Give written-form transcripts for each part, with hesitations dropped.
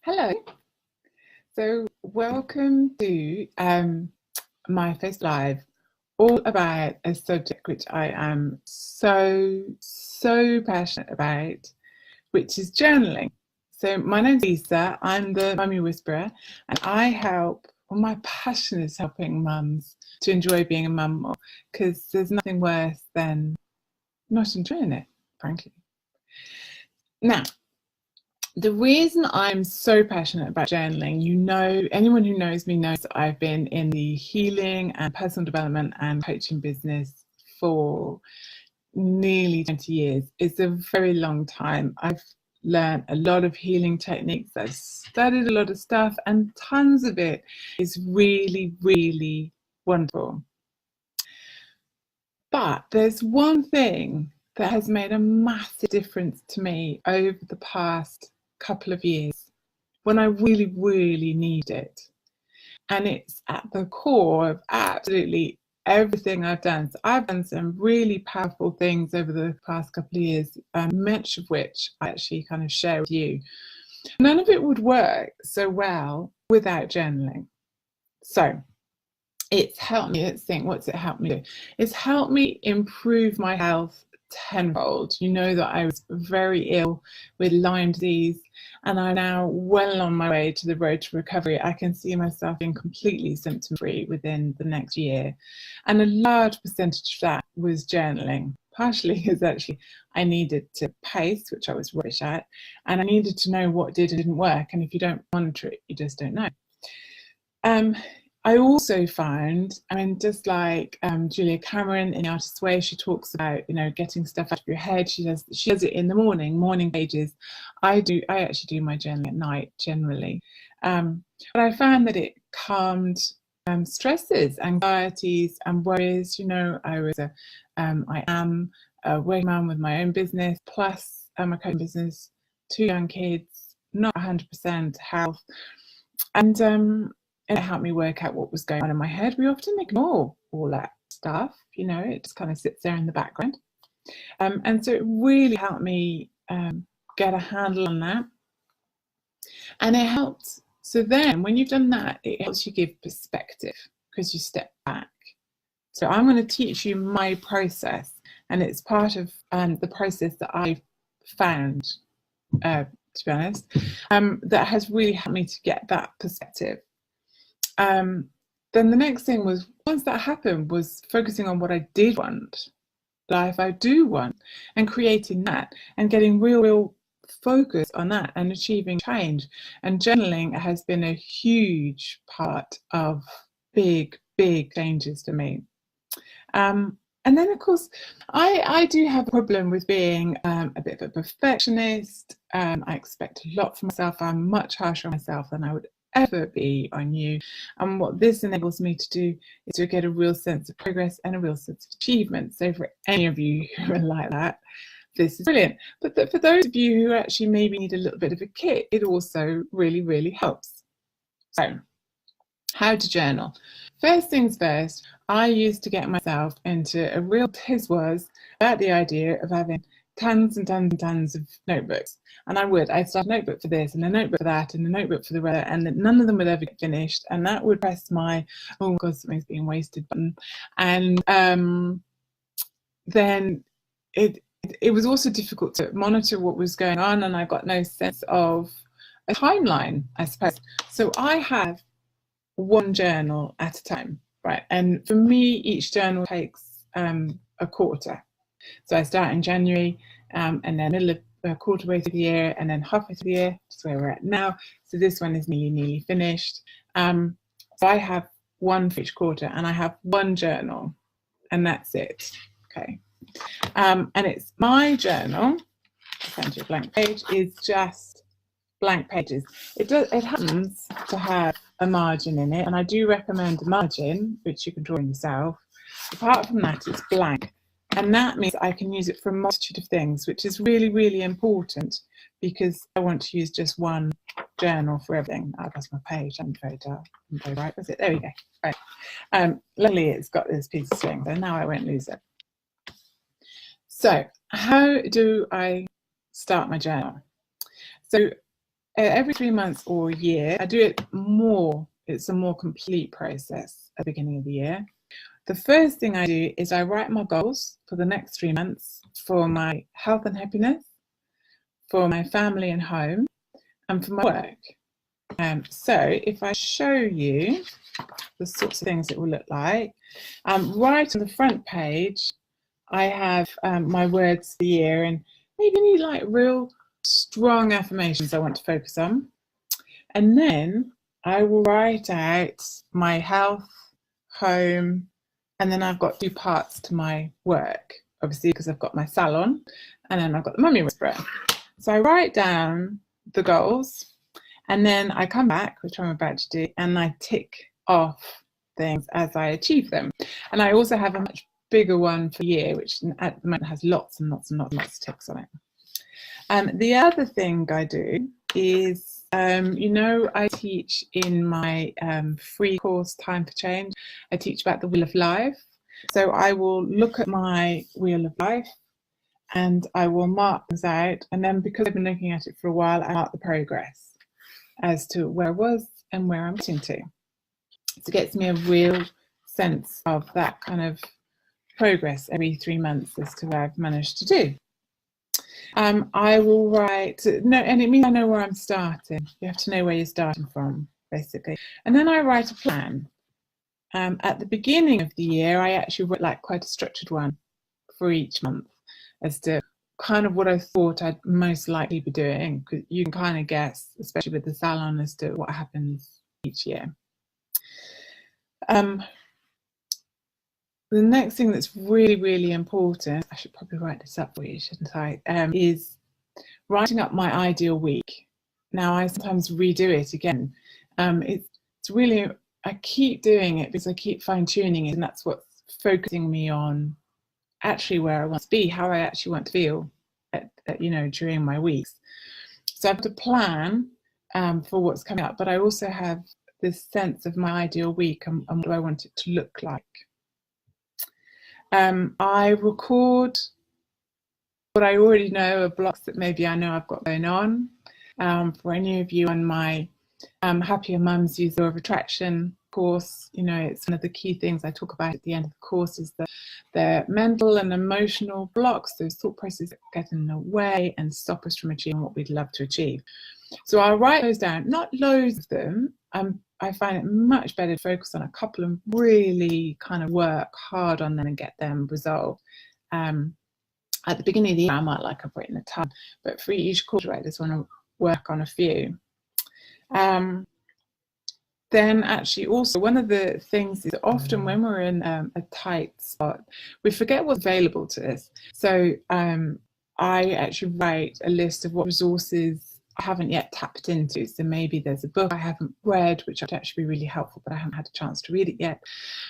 Hello. So welcome to my first live, all about a subject which I am so passionate about, which is journaling. So my name's Lisa. I'm the Mummy Whisperer, and I help. Well, my passion is helping mums to enjoy being a mum more, because there's nothing worse than not enjoying it, frankly. Now, the reason I'm so passionate about journaling, anyone who knows me knows that I've been in the healing and personal development and coaching business for nearly 20 years. It's a very long time. I've learned a lot of healing techniques. I've studied a lot of stuff, and tons of it is really wonderful. But there's one thing that has made a massive difference to me over the past couple of years when I really need it, and it's at the core of absolutely everything I've done. So I've done some really powerful things over the past couple of years, much of which I actually kind of share with you. None of it would work so well without journaling. So it's helped me, let's think, what's it helped me do? It's helped me improve my health tenfold. You know that I was very ill with Lyme disease, and I'm now well on my way to the road to recovery. I can see myself being completely symptom-free within the next year. And a large percentage of that was journaling. Partially because actually I needed to pace, which I was rubbish at, and I needed to know what did and didn't work. And if you don't monitor it, you just don't know. I also found, just like Julia Cameron in The Artist's Way, she talks about, getting stuff out of your head. She does it in the morning pages. I actually do my journaling at night generally. But I found that it calmed stresses, anxieties, and worries. I am a working mum with my own business, plus a coaching business, 2 young kids, not 100% health, and it helped me work out what was going on in my head. We often ignore all that stuff, it just kind of sits there in the background. And so it really helped me get a handle on that. And it helped. So then when you've done that, it helps you give perspective because you step back. So I'm going to teach you my process, and it's part of the process that I've found, to be honest, that has really helped me to get that perspective. Then the next thing was, once that happened, was focusing on what I did want, the life I do want, and creating that and getting real focus on that and achieving change. And journaling has been a huge part of big changes to me. And then, of course, I do have a problem with being a bit of a perfectionist. I expect a lot from myself. I'm much harsher on myself than I would ever be on you. And what this enables me to do is to get a real sense of progress and a real sense of achievement. So for any of you who are like that, this is brilliant. But for those of you who actually maybe need a little bit of a kick, it also really helps. So how to journal. First things first, I used to get myself into a real tiz-was about the idea of having tons and tons of notebooks. And I'd start a notebook for this and a notebook for that and a notebook for the other, and none of them would ever get finished. And that would press my, oh God, something's being wasted button. And then it was also difficult to monitor what was going on, and I got no sense of a timeline, I suppose. So I have one journal at a time, right? And for me, each journal takes a quarter. So I start in January, and then middle of a quarter way through the year, and then halfway through the year, which is where we're at now. So this one is nearly finished. So I have one for each quarter, and I have one journal, and that's it. Okay. And it's my journal. I'll send you a blank page. Is just blank pages. It happens to have a margin in it, and I do recommend a margin, which you can draw in yourself. Apart from that, it's blank. And that means I can use it for a multitude of things, which is really important, because I want to use just one journal for everything. I've lost my page. I'm very dark. I'm very bright. Was it? There we go. Right. Luckily, it's got this piece of string, so now I won't lose it. So how do I start my journal? So every 3 months or a year. I do it more, it's a more complete process at the beginning of the year. The first thing I do is I write my goals for the next 3 months for my health and happiness, for my family and home, and for my work. So if I show you the sorts of things it will look like, right on the front page, I have my words for the year, and maybe any like real strong affirmations I want to focus on. And then I will write out my health, home, and then I've got 2 parts to my work, obviously, because I've got my salon, and then I've got the Mummy Whisperer. So I write down the goals, and then I come back, which I'm about to do, and I tick off things as I achieve them. And I also have a much bigger one for the year, which at the moment has lots and lots and lots and lots of ticks on it. The other thing I do is, I teach in my free course, Time for Change, I teach about the Wheel of Life. So I will look at my Wheel of Life and I will mark things out. And then because I've been looking at it for a while, I mark the progress as to where I was and where I'm getting to. So it gets me a real sense of that kind of progress every 3 months as to where I've managed to do. I will write, and it means I know where I'm starting. You have to know where you're starting from, basically. And then I write a plan. At the beginning of the year, I actually wrote like quite a structured one for each month as to kind of what I thought I'd most likely be doing, because you can kind of guess, especially with the salon, as to what happens each year. The next thing that's really, really important, I should probably write this up for you, shouldn't I, is writing up my ideal week. Now, I sometimes redo it again. It's really, I keep doing it because I keep fine-tuning it, and that's what's focusing me on actually where I want to be, how I actually want to feel, during my weeks. So I've got a plan for what's coming up, but I also have this sense of my ideal week and what do I want it to look like. I record what I already know are blocks that maybe I know I've got going on. For any of you on my Happier Mums Use the Law of Attraction course, it's one of the key things I talk about at the end of the course is the mental and emotional blocks, those thought processes that get in the way and stop us from achieving what we'd love to achieve. So I'll write those down, not loads of them. I find it much better to focus on a couple and really kind of work hard on them and get them resolved. At the beginning of the year, I might I've written a ton, but for each quarter, I just want to work on a few. Then actually also one of the things is often when we're in a tight spot, we forget what's available to us. So I actually write a list of what resources I haven't yet tapped into. So maybe there's a book I haven't read, which would actually be really helpful, but I haven't had a chance to read it yet.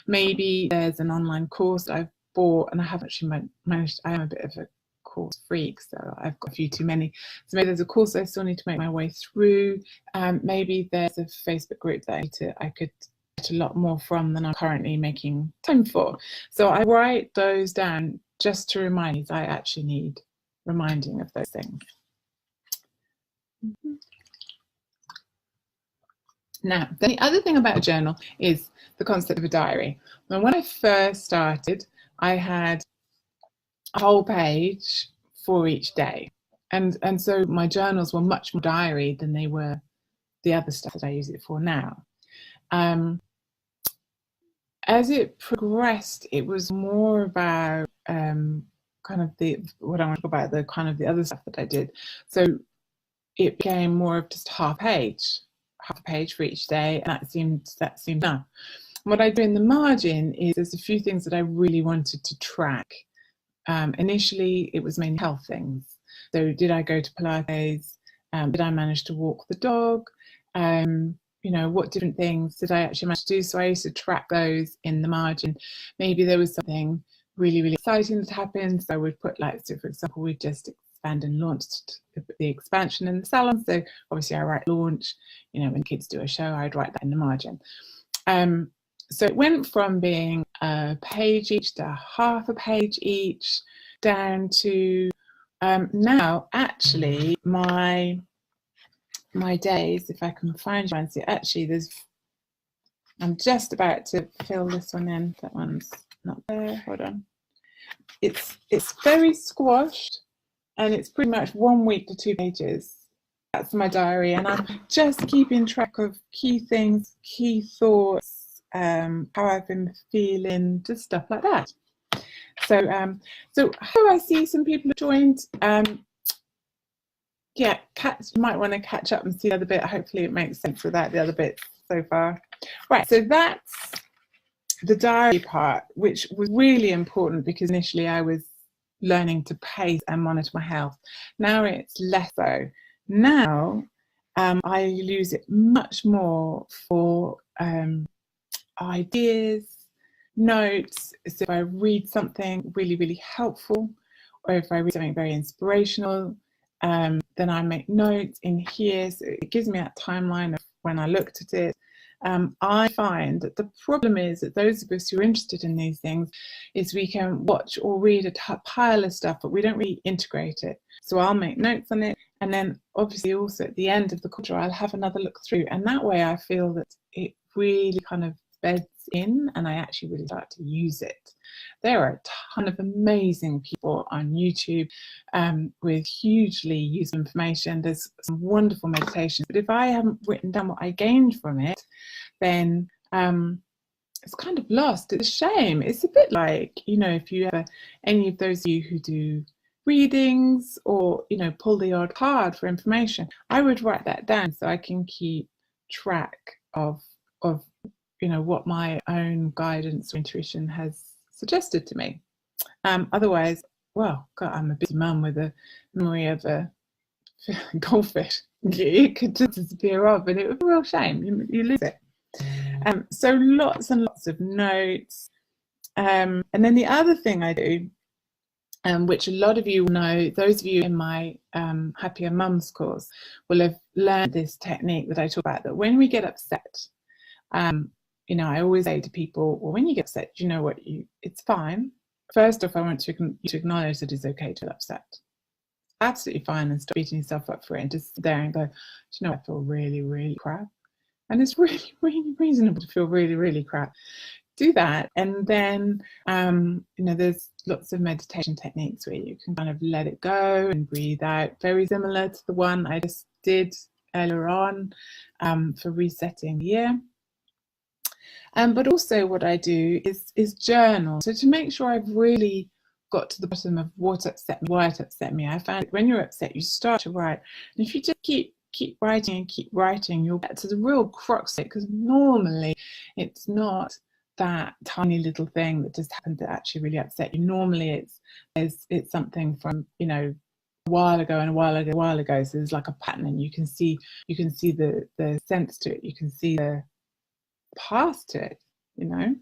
Maybe there's an online course that I've bought and I haven't actually managed. I am a bit of a course freak, so I've got a few too many. So maybe there's a course I still need to make my way through. Maybe there's a Facebook group that I could get a lot more from than I'm currently making time for. So I write those down just to remind me that I actually need reminding of those things. Now, the other thing about a journal is the concept of a diary. When I first started, I had a whole page for each day. And so my journals were much more diary than they were the other stuff that I use it for now. As it progressed, it was more about kind of what I want to talk about, the kind of the other stuff that I did. So it became more of just half a page for each day, and that seemed enough. What I do in the margin is there's a few things that I really wanted to track. Initially, it was mainly health things. So did I go to Pilates? Did I manage to walk the dog? What different things did I actually manage to do? So I used to track those in the margin. Maybe there was something really, really exciting that happened. So I would put so for example, we just expanded and launched the expansion in the salon. So obviously I write launch, when kids do a show, I'd write that in the margin. So it went from being a page each to half a page each down to now actually my my days, if I can find one. See, actually, I'm just about to fill this one in. That one's not there. Hold on. It's very squashed, and it's pretty much 1 week to 2 pages. That's my diary, and I'm just keeping track of key things, key thoughts, how I've been feeling, just stuff like that. So how I see some people have joined. Yeah, Kat, you might want to catch up and see the other bit. Hopefully it makes sense without the other bits so far. Right, so that's the diary part, which was really important because initially I was learning to pace and monitor my health. Now it's less so. Now I use it much more for ideas, notes. So if I read something really, really helpful, or if I read something very inspirational, then I make notes in here. So it gives me that timeline of when I looked at it. I find that the problem is that those of us who are interested in these things is we can watch or read a pile of stuff, but we don't really integrate it. So I'll make notes on it, and then obviously also at the end of the quarter I'll have another look through, and that way I feel that it really kind of beds in and I actually really start to use it. There are a ton of amazing people on YouTube with hugely useful information. There's some wonderful meditations, but if I haven't written down what I gained from it, then it's kind of lost. It's a shame. It's a bit like, you know, if you ever, any of those of you who do readings or, you know, pull the odd card for information, I would write that down so I can keep track of you know, what my own guidance or intuition has suggested to me. Otherwise, well, God, I'm a busy mum with a memory of a goldfish. It could just disappear off, and it would be a real shame. You lose it. So lots and lots of notes. And then the other thing I do, which a lot of you will know, those of you in my Happier Mums course will have learned this technique that I talk about, that when we get upset, you know, I always say to people, well, when you get upset, you know what, it's fine. First off, I want you to acknowledge that it's okay to feel upset. Absolutely fine, and stop beating yourself up for it and just sit there and go, you know, I feel really, really crap. And it's really, really reasonable to feel really, really crap. Do that. And then, you know, there's lots of meditation techniques where you can kind of let it go and breathe out, very similar to the one I just did earlier on for resetting the year. But also what I do is journal. So to make sure I've really got to the bottom of what upset me, why it upset me. I found when you're upset, you start to write. And if you just keep writing and keep writing, you'll get to the real crux of it, because normally it's not that tiny little thing that just happened to actually really upset you. Normally it's something from, you know, a while ago and a while ago. So there's like a pattern, and you can see the sense to it. You can see the past to it, you know,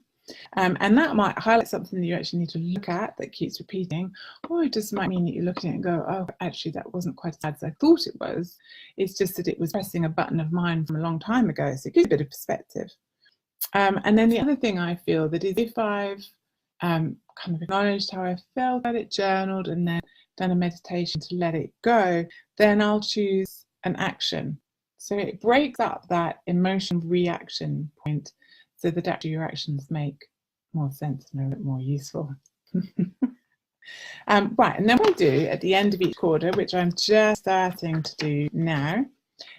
and that might highlight something that you actually need to look at that keeps repeating, or it just might mean that you're looking at it and go, oh, actually that wasn't quite as bad as I thought it was. It's just that it was pressing a button of mine from a long time ago. So it gives a bit of perspective. And then the other thing I feel that is, if I've kind of acknowledged how I felt about it, journaled, and then done a meditation to let it go, then I'll choose an action. So it breaks up that emotion reaction point so that actually your actions make more sense and are a bit more useful. Right, and then what I do at the end of each quarter, which I'm just starting to do now,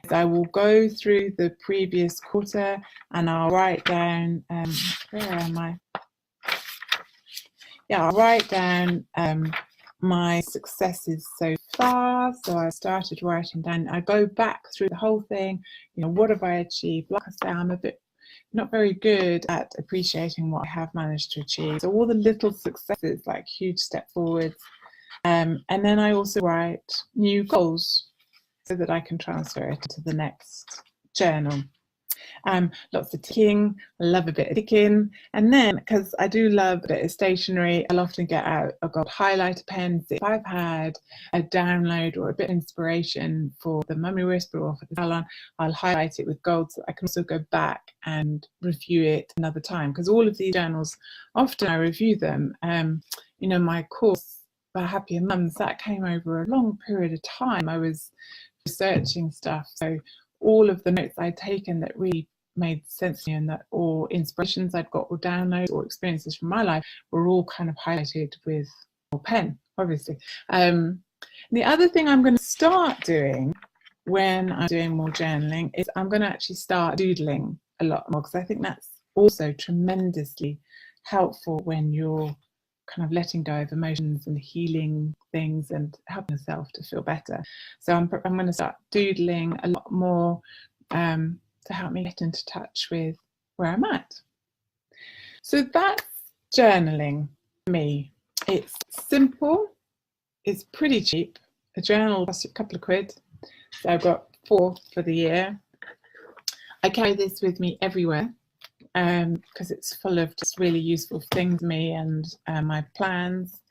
is I will go through the previous quarter and I'll write down, where am I? Yeah, I'll write down my successes so far. So I started writing down, I go back through the whole thing, you know, what have I achieved? Like I say, I'm a bit not very good at appreciating what I have managed to achieve. So all the little successes, like huge step forwards. And then I also write new goals so that I can transfer it to the next journal. Lots of ticking. I love a bit of ticking. And then, because I do love a bit of stationery, I'll often get out a gold highlighter pen. So if I've had a download or a bit of inspiration for the Mummy Whisperer or for the salon, I'll highlight it with gold so I can also go back and review it another time. Because all of these journals, often I review them. You know, my course for Happier Mums, that came over a long period of time. I was researching stuff. So all of the notes I'd taken that really made sense to me, and that, or inspirations I'd got, or downloads, or experiences from my life, were all kind of highlighted with a pen, obviously. The other thing I'm going to start doing when I'm doing more journaling is I'm going to actually start doodling a lot more, because I think that's also tremendously helpful when you're kind of letting go of emotions and healing things and helping yourself to feel better. So I'm going to start doodling a lot more to help me get into touch with where I'm at. So that's journaling for me. It's simple, it's pretty cheap. A journal costs a couple of quid. So I've got 4 for the year. I carry this with me everywhere because it's full of just really useful things to me and my plans.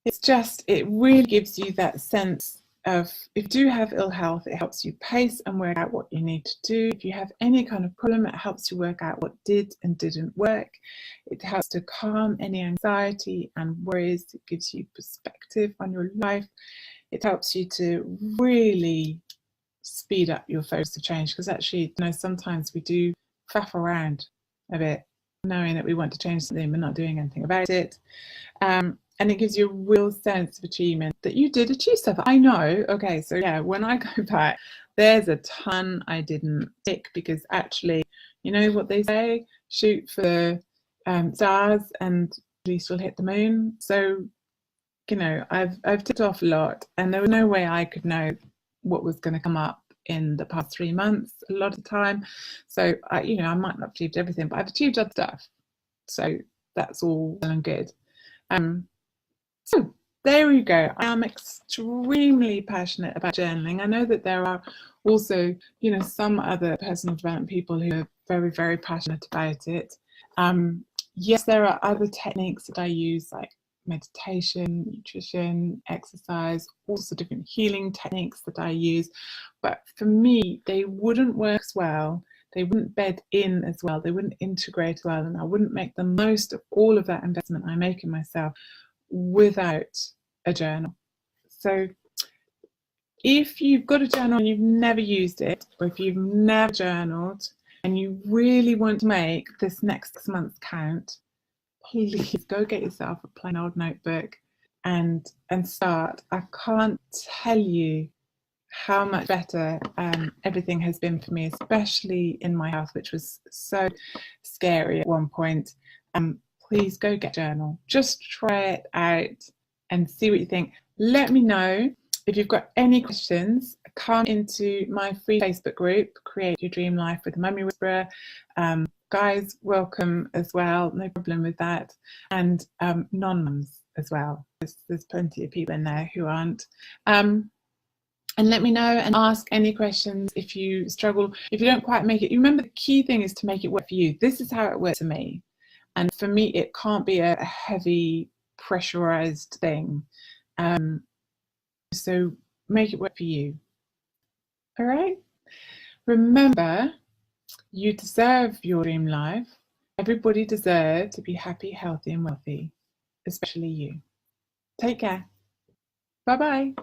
It really gives you that sense of, if you do have ill health, it helps you pace and work out what you need to do. If you have any kind of problem, it helps you work out what did and didn't work. It helps to calm any anxiety and worries. It gives you perspective on your life. It helps you to really speed up your focus of change, because actually, sometimes we do faff around a bit, knowing that we want to change something but not doing anything about it. And it gives you a real sense of achievement that you did achieve stuff. I know, okay, so yeah, when I go back, there's a ton I didn't tick, because actually, you know what they say, shoot for stars and at least you'll hit the moon. So, I've ticked off a lot, and there was no way I could know what was going to come up in the past 3 months a lot of the time. So I might not have achieved everything, but I've achieved other stuff. So that's all well and good. So there we go. I am extremely passionate about journaling. I know that there are also, some other personal development people who are very, very passionate about it. Yes, there are other techniques that I use, like meditation, nutrition, exercise, also different healing techniques that I use. But for me, they wouldn't work as well. They wouldn't bed in as well. They wouldn't integrate well. And I wouldn't make the most of all of that investment I make in myself without a journal. So if you've got a journal and you've never used it, or if you've never journaled and you really want to make this next 6 months count, please go get yourself a plain old notebook and start. I can't tell you how much better everything has been for me, especially in my health, which was so scary at one point. Please go get a journal. Just try it out and see what you think. Let me know if you've got any questions. Come into my free Facebook group, Create Your Dream Life with the Mummy Whisperer. Guys, welcome as well. No problem with that. And non-mums as well. There's plenty of people in there who aren't. And let me know and ask any questions if you struggle, if you don't quite make it. Remember, the key thing is to make it work for you. This is how it works for me. And for me, it can't be a heavy, pressurized thing. So make it work for you. All right? Remember, you deserve your dream life. Everybody deserves to be happy, healthy, and wealthy, especially you. Take care. Bye-bye.